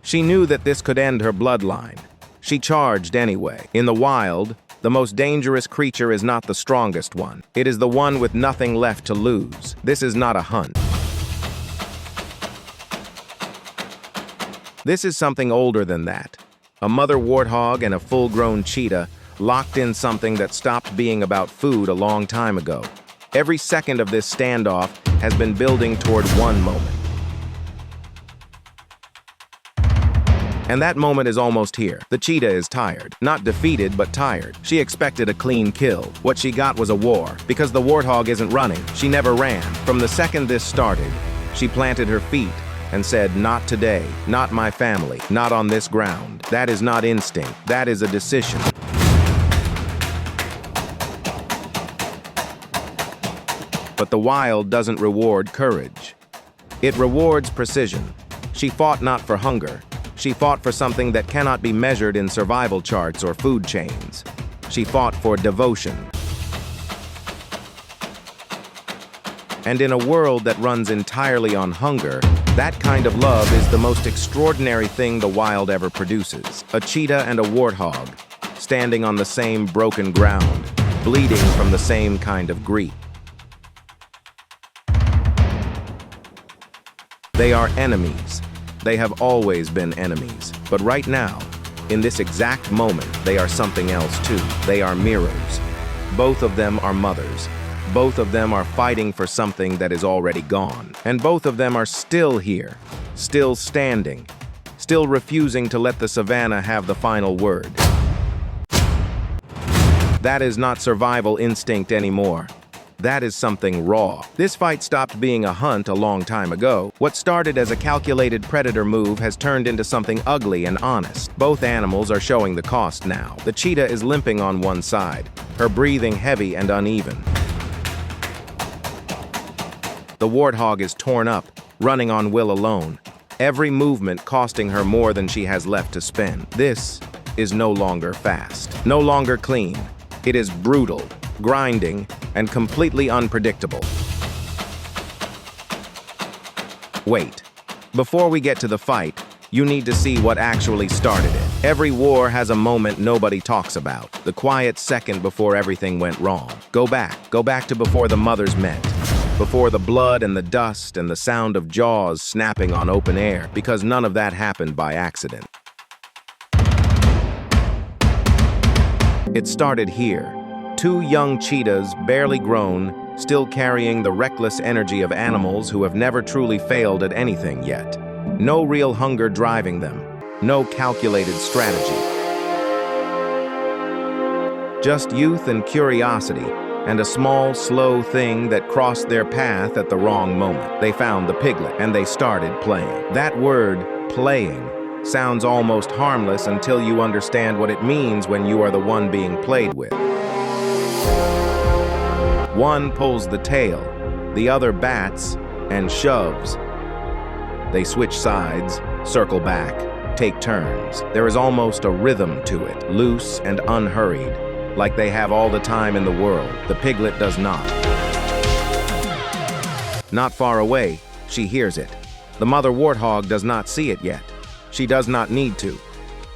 She knew that this could end her bloodline. She charged anyway. In the wild, the most dangerous creature is not the strongest one. It is the one with nothing left to lose. This is not a hunt. This is something older than that. A mother warthog and a full-grown cheetah locked in something that stopped being about food a long time ago. Every second of this standoff has been building toward one moment. And that moment is almost here. The cheetah is tired. Not defeated, but tired. She expected a clean kill. What she got was a war. Because the warthog isn't running, she never ran. From the second this started, she planted her feet and said, "Not today, not my family, not on this ground." That is not instinct, that is a decision. But the wild doesn't reward courage. It rewards precision. She fought not for hunger. She fought for something that cannot be measured in survival charts or food chains. She fought for devotion. And in a world that runs entirely on hunger, that kind of love is the most extraordinary thing the wild ever produces. A cheetah and a warthog, standing on the same broken ground, bleeding from the same kind of grief. They are enemies. They have always been enemies. But right now, in this exact moment, they are something else too. They are mirrors. Both of them are mothers. Both of them are fighting for something that is already gone. And both of them are still here, still standing, still refusing to let the savannah have the final word. That is not survival instinct anymore. That is something raw. This fight stopped being a hunt a long time ago. What started as a calculated predator move has turned into something ugly and honest. Both animals are showing the cost now. The cheetah is limping on one side, her breathing heavy and uneven. The warthog is torn up, running on will alone, every movement costing her more than she has left to spend. This is no longer fast, no longer clean. It is brutal, grinding, and completely unpredictable. Wait. Before we get to the fight, you need to see what actually started it. Every war has a moment nobody talks about, the quiet second before everything went wrong. Go back to before the mothers met, before the blood and the dust and the sound of jaws snapping on open air, because none of that happened by accident. It started here. Two young cheetahs, barely grown, still carrying the reckless energy of animals who have never truly failed at anything yet. No real hunger driving them, no calculated strategy. Just youth and curiosity, and a small, slow thing that crossed their path at the wrong moment. They found the piglet, and they started playing. That word, playing, sounds almost harmless until you understand what it means when you are the one being played with. One pulls the tail, the other bats and shoves. They switch sides, circle back, take turns. There is almost a rhythm to it, loose and unhurried, like they have all the time in the world. The piglet does not. Not far away, she hears it. The mother warthog does not see it yet. She does not need to.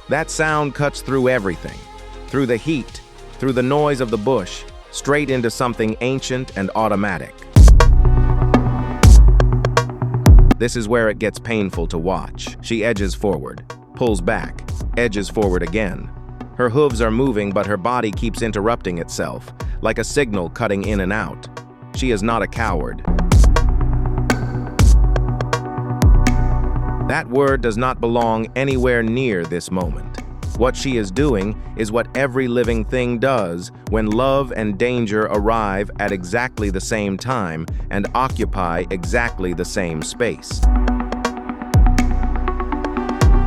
That sound cuts through everything, through the heat, through the noise of the bush, straight into something ancient and automatic. This is where it gets painful to watch. She edges forward, pulls back, edges forward again. Her hooves are moving, but her body keeps interrupting itself, like a signal cutting in and out. She is not a coward. That word does not belong anywhere near this moment. What she is doing is what every living thing does when love and danger arrive at exactly the same time and occupy exactly the same space.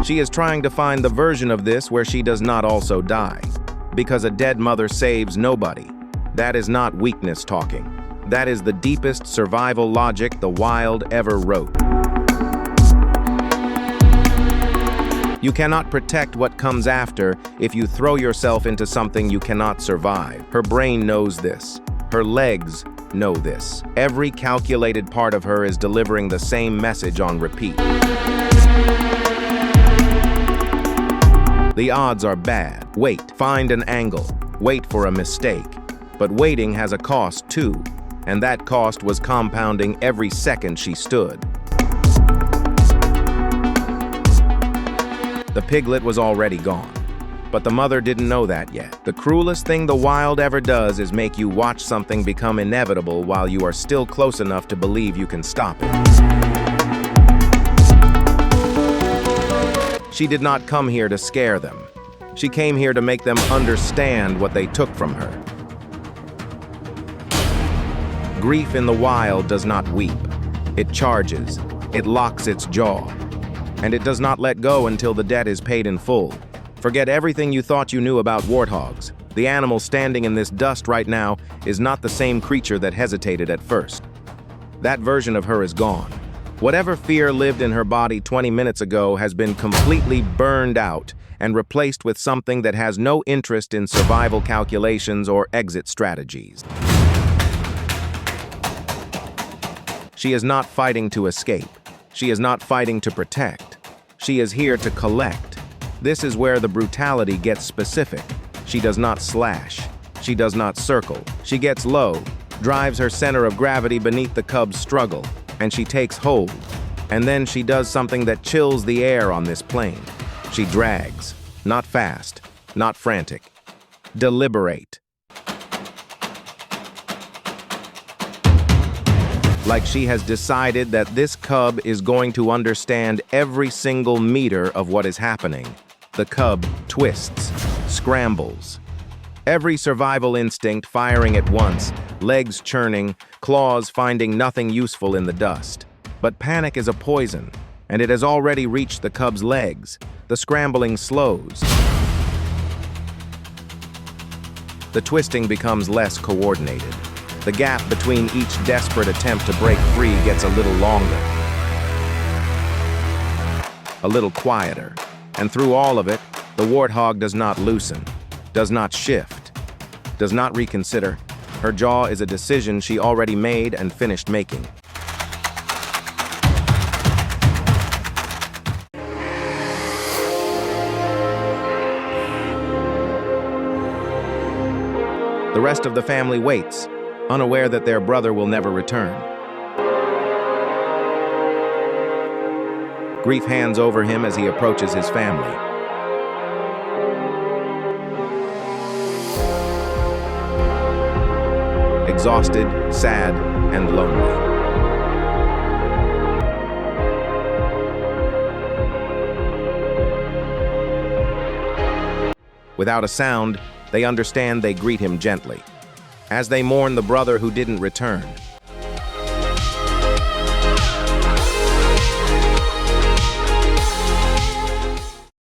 She is trying to find the version of this where she does not also die, because a dead mother saves nobody. That is not weakness talking. That is the deepest survival logic the wild ever wrote. You cannot protect what comes after if you throw yourself into something you cannot survive. Her brain knows this. Her legs know this. Every calculated part of her is delivering the same message on repeat. The odds are bad. Wait, find an angle. Wait for a mistake. But waiting has a cost too, and that cost was compounding every second she stood. The piglet was already gone, but the mother didn't know that yet. The cruelest thing the wild ever does is make you watch something become inevitable while you are still close enough to believe you can stop it. She did not come here to scare them. She came here to make them understand what they took from her. Grief in the wild does not weep. It charges, it locks its jaw, and it does not let go until the debt is paid in full. Forget everything you thought you knew about warthogs. The animal standing in this dust right now is not the same creature that hesitated at first. That version of her is gone. Whatever fear lived in her body 20 minutes ago has been completely burned out and replaced with something that has no interest in survival calculations or exit strategies. She is not fighting to escape. She is not fighting to protect. She is here to collect. This is where the brutality gets specific. She does not slash. She does not circle. She gets low, drives her center of gravity beneath the cub's struggle, and she takes hold. And then she does something that chills the air on this plane. She drags, not fast, not frantic. Deliberate. Like she has decided that this cub is going to understand every single meter of what is happening. The cub twists, scrambles. Every survival instinct firing at once, legs churning, claws finding nothing useful in the dust. But panic is a poison, and it has already reached the cub's legs. The scrambling slows. The twisting becomes less coordinated. The gap between each desperate attempt to break free gets a little longer, a little quieter, and through all of it, the warthog does not loosen, does not shift, does not reconsider. Her jaw is a decision she already made and finished making. The rest of the family waits, unaware that their brother will never return. Grief hands over him as he approaches his family. Exhausted, sad, and lonely. Without a sound, they understand they greet him gently. As they mourn the brother who didn't return,